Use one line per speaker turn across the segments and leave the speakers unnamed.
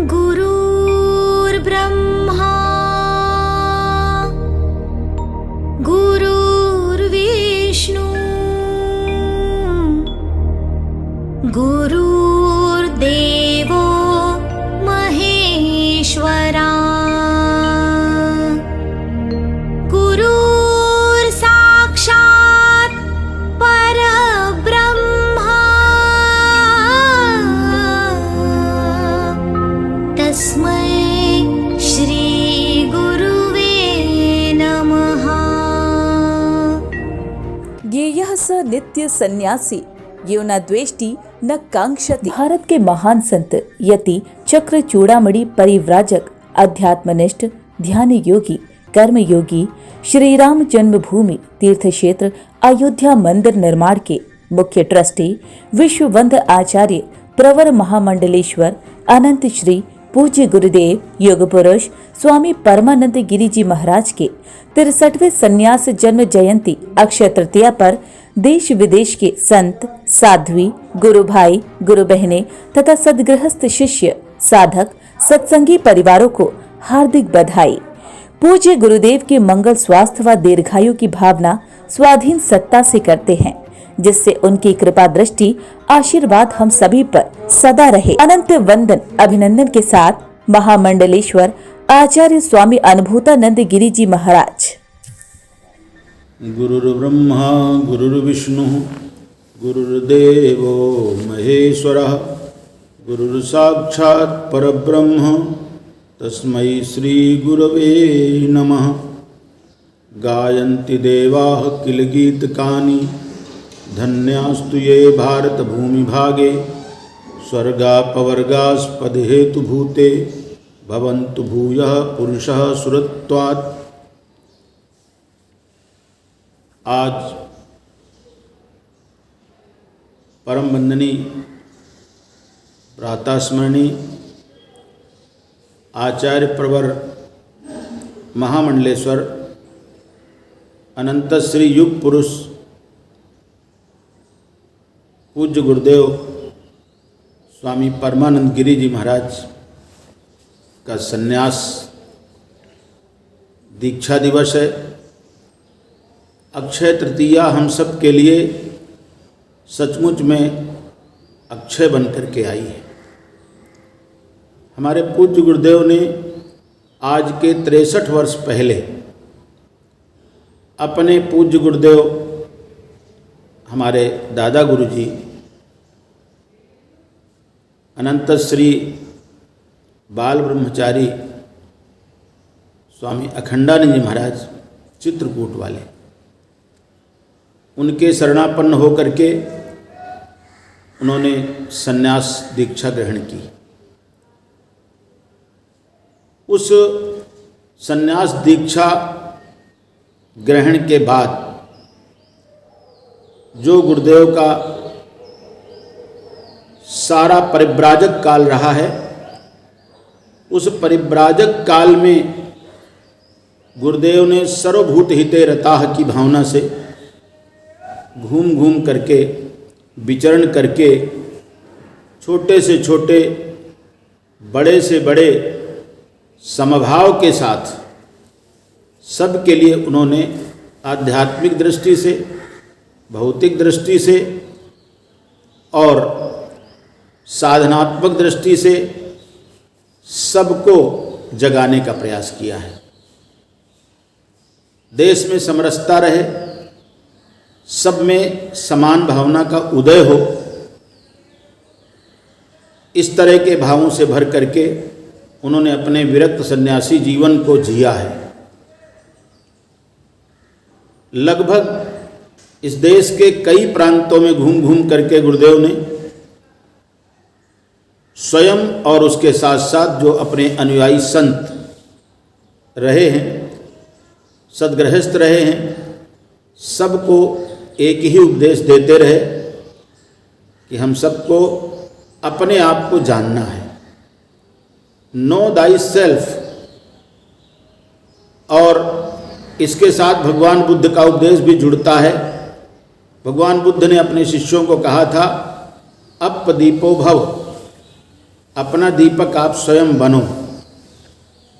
गुरुर्ब्रह्मा गुरुर्विष्णु गुरुर्देवो महेश्वरा गुरुर्साक्षात् परब्रह्मा तस्मै श्री गुरुवे नमः।
यह स नित्य सन्यासी यो न द्वेष्टि न कांक्षति। भारत के महान संत यति चक्र चूड़ामणि परिव्राजक अध्यात्मनिष्ठ ध्यान योगी कर्म योगी श्री राम जन्मभूमि तीर्थ क्षेत्र अयोध्या मंदिर निर्माण के मुख्य ट्रस्टी विश्ववंद आचार्य प्रवर महामंडलेश्वर अनंत श्री पूज्य गुरुदेव योग पुरुष स्वामी परमानंद गिरि जी महाराज के 63वें संन्यास जन्म जयंती अक्षय तृतीया पर देश विदेश के संत साध्वी गुरु भाई गुरु बहनें तथा सदगृहस्थ शिष्य साधक सत्संगी परिवारों को हार्दिक बधाई। पूज्य गुरुदेव के मंगल स्वास्थ्य व दीर्घायु की भावना स्वाधीन सत्ता से करते हैं, जिससे उनकी कृपा दृष्टि आशीर्वाद हम सभी पर सदा रहे। अनंत वंदन अभिनंदन के साथ महामंडलेश्वर आचार्य स्वामी अनुभूतानंद गिरि जी महाराज।
गुरुर्ब्रह्मा गुरुर्विष्णु गुरुर्देवो महेश्वरः गुरुर्साक्षात् परब्रह्म तस्मै श्री गुरवे नमः। गायन्ति देवाः किल गीतकानि धन्यास्तु ये भारत भूमि भागे स्वर्गापवर्गास्पद हेतुभूते भवन्तु भूयः पुरुषः सुरत्वात्। आज परम वंदनीय प्रातःस्मरणीय आचार्य प्रवर महामंडलेश्वर अनंत श्री युग पुरुष पूज्य गुरुदेव स्वामी परमानंद गिरि जी महाराज का संन्यास दीक्षा दिवस है। अक्षय तृतीया हम सब के लिए सचमुच में अक्षय बन करके आई है। हमारे पूज्य गुरुदेव ने आज के 63 वर्ष पहले अपने पूज्य गुरुदेव हमारे दादा गुरुजी अनंत श्री बाल ब्रह्मचारी स्वामी अखंडानंद जी महाराज चित्रकूट वाले, उनके शरणापन्न होकर के उन्होंने संन्यास दीक्षा ग्रहण की। उस संन्यास दीक्षा ग्रहण के बाद जो गुरुदेव का सारा परिव्राजक काल रहा है, उस परिव्राजक काल में गुरुदेव ने सर्वभूत हिते रताः की भावना से घूम घूम करके विचरण करके छोटे से छोटे बड़े से बड़े समभाव के साथ सबके लिए उन्होंने आध्यात्मिक दृष्टि से भौतिक दृष्टि से और साधनात्मक दृष्टि से सबको जगाने का प्रयास किया है। देश में समरसता रहे, सब में समान भावना का उदय हो, इस तरह के भावों से भर करके उन्होंने अपने विरक्त सन्यासी जीवन को जिया है। लगभग इस देश के कई प्रांतों में घूम घूम करके गुरुदेव ने स्वयं और उसके साथ साथ जो अपने अनुयायी संत रहे हैं, सदगृहस्थ रहे हैं, सबको एक ही उपदेश देते रहे कि हम सबको अपने आप को जानना है। No thy self. और इसके साथ भगवान बुद्ध का उपदेश भी जुड़ता है। भगवान बुद्ध ने अपने शिष्यों को कहा था, अपदीपो भव, अपना दीपक आप स्वयं बनो,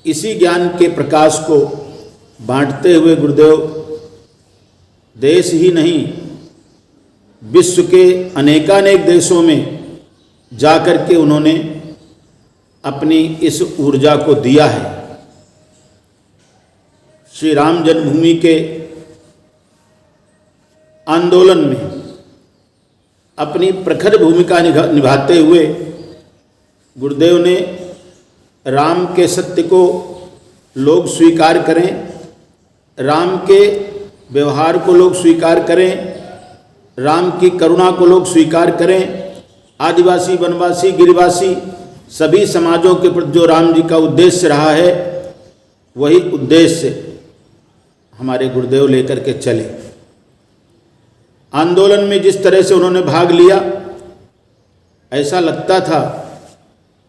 इसी ज्ञान के प्रकाश को बांटते हुए गुरुदेव देश ही नहीं विश्व के अनेकानेक देशों में जाकर के उन्होंने अपनी इस ऊर्जा को दिया है। श्री राम जन्मभूमि के आंदोलन में अपनी प्रखर भूमिका निभाते हुए गुरुदेव ने राम के सत्य को लोग स्वीकार करें, राम के व्यवहार को लोग स्वीकार करें, राम की करुणा को लोग स्वीकार करें। आदिवासी, वनवासी, गिरिवासी सभी समाजों के प्रति जो राम जी का उद्देश्य रहा है, वही उद्देश्य हमारे गुरुदेव लेकर के चले। आंदोलन में जिस तरह से उन्होंने भाग लिया, ऐसा लगता था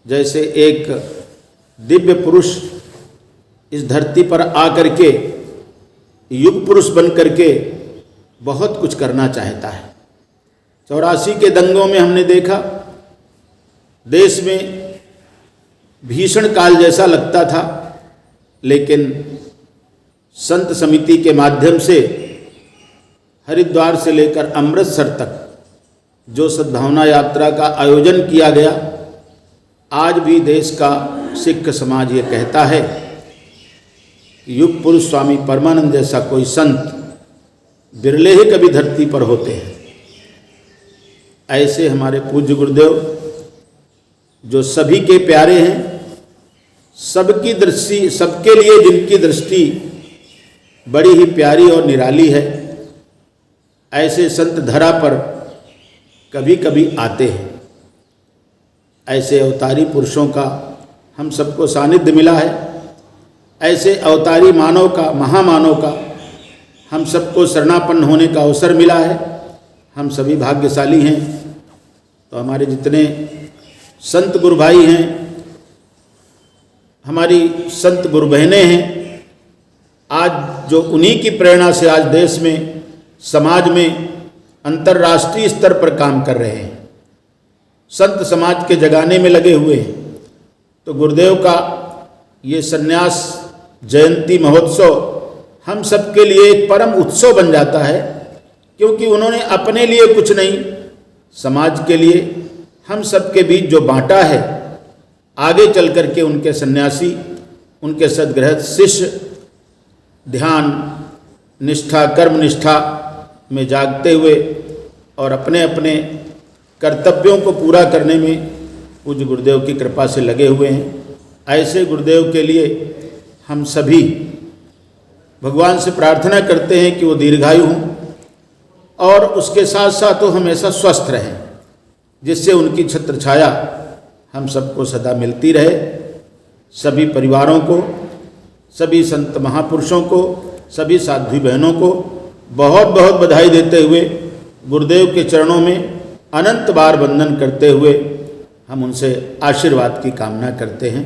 जैसे एक दिव्य पुरुष इस धरती पर आकर के युग पुरुष बन करके बहुत कुछ करना चाहता है। 84 के दंगों में हमने देखा, देश में भीषण काल जैसा लगता था, लेकिन संत समिति के माध्यम से हरिद्वार से लेकर अमृतसर तक जो सद्भावना यात्रा का आयोजन किया गया, आज भी देश का सिख समाज ये कहता है कि युग पुरुष स्वामी परमानंद जैसा कोई संत बिरले ही कभी धरती पर होते हैं। ऐसे हमारे पूज्य गुरुदेव जो सभी के प्यारे हैं, सबकी दृष्टि, सबके लिए जिनकी दृष्टि बड़ी ही प्यारी और निराली है, ऐसे संत धरा पर कभी कभी आते हैं। ऐसे अवतारी पुरुषों का हम सबको सानिध्य मिला है। ऐसे अवतारी मानव का, महामानव का हम सबको शरणापन्न होने का अवसर मिला है। हम सभी भाग्यशाली हैं। तो हमारे जितने संत गुरु भाई हैं, हमारी संत गुरु बहनें हैं, आज जो उन्हीं की प्रेरणा से आज देश में, समाज में अंतर्राष्ट्रीय स्तर पर काम कर रहे हैं, संत समाज के जगाने में लगे हुए हैं। तो गुरुदेव का ये संन्यास जयंती महोत्सव हम सबके लिए एक परम उत्सव बन जाता है, क्योंकि उन्होंने अपने लिए कुछ नहीं, समाज के लिए हम सबके बीच जो बांटा है, आगे चल कर के उनके सन्यासी, उनके सद्गृहस्थ शिष्य ध्यान निष्ठा, कर्म निष्ठा में जागते हुए और अपने अपने कर्तव्यों को पूरा करने में पूज्य गुरुदेव की कृपा से लगे हुए हैं। ऐसे गुरुदेव के लिए हम सभी भगवान से प्रार्थना करते हैं कि वो दीर्घायु हों और उसके साथ साथ वो हमेशा स्वस्थ रहें, जिससे उनकी छत्र छाया हम सबको सदा मिलती रहे। सभी परिवारों को, सभी संत महापुरुषों को, सभी साध्वी बहनों को बहुत बहुत बधाई देते हुए गुरुदेव के चरणों में अनंत बार वंदन करते हुए हम उनसे आशीर्वाद की कामना करते हैं।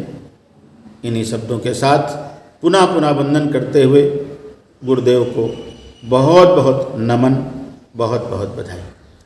इन्हीं शब्दों के साथ पुनः पुनः वंदन करते हुए गुरुदेव को बहुत बहुत नमन, बहुत बहुत बधाई।